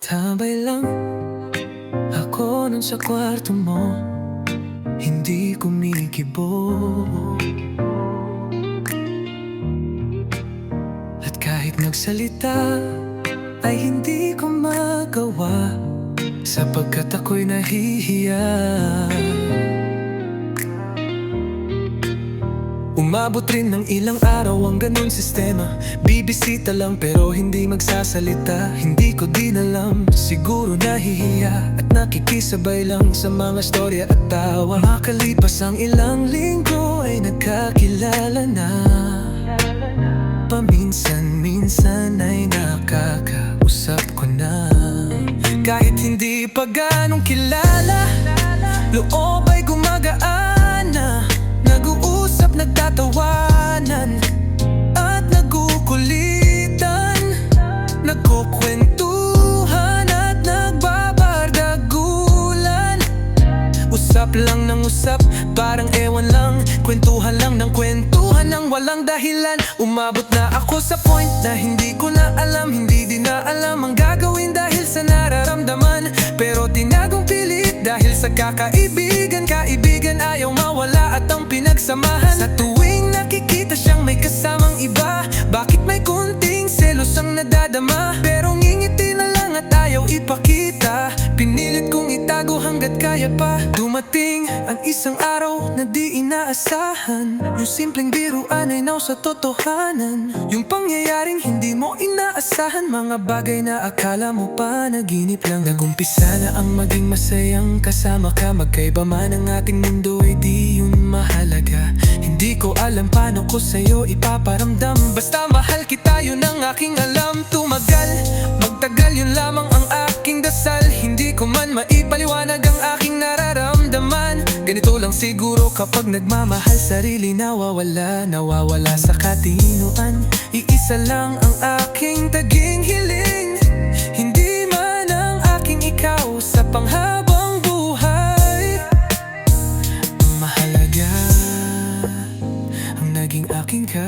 Tambay lang ako nun sa kwarto mo, hindi kumikibo. At kahit magsalita ay hindi ko magawa, sapagkat ako'y nahihiya. Umabot rin ng ilang araw ang ganun sistema, bibisita lang pero hindi magsasalita. Hindi ko din alam, siguro nahihiya at nakikisabay lang sa mga storya at tawa. Makalipas ang ilang linggo ay nagkakilala na, paminsan-minsan ay nakakausap ko na. Kahit hindi pa ganong kilala, loob ay gumagaan na. Nag-uusap, nagtatawanan at nagukulitan, nagkukwentuhan at nagbabardagulan. Usap lang ng usap, parang ewan lang, kwentuhan lang ng kwentuhan ng walang dahilan. Umabot na ako sa point na hindi ko na alam, hindi din na alam ang gagawin dahil sa nararamdaman. Pero tinagong pilit dahil sa kakaibigan. Kaibigan ayaw mawala at ang pinagsamahan. Sa tuwing nakikita siyang may kasamang iba, bakit may kunting selos ang nadadama? Pero ngingiti na lang at ayaw ipakita, pinilit kong itago hanggat kaya pa. Dumating ang isang araw na di inaasahan, yung simpleng biruan ay naw sa totohanan. Yung pangyayaring hindi mo inaasahan, mga bagay na akala mo pa naginip lang. Nagumpisa na ang maging masayang kasama ka, magkaiba man ang ating mundo ay di yun mahalaga. Hindi ko alam paano ko sa'yo ipaparamdam, basta mahal kita yun ang aking alam. Tumagal, magtagal yun lamang ang aking dasal, hindi ko man maipaliwanag ang aking nararamdaman. Ganito lang siguro kapag nagmamahal, sarili nawawala sa katinuan. Iisa lang ang aking taging hiling, hindi man ang aking ikaw sa panghabang buhay. Mahalaga ang naging aking ka.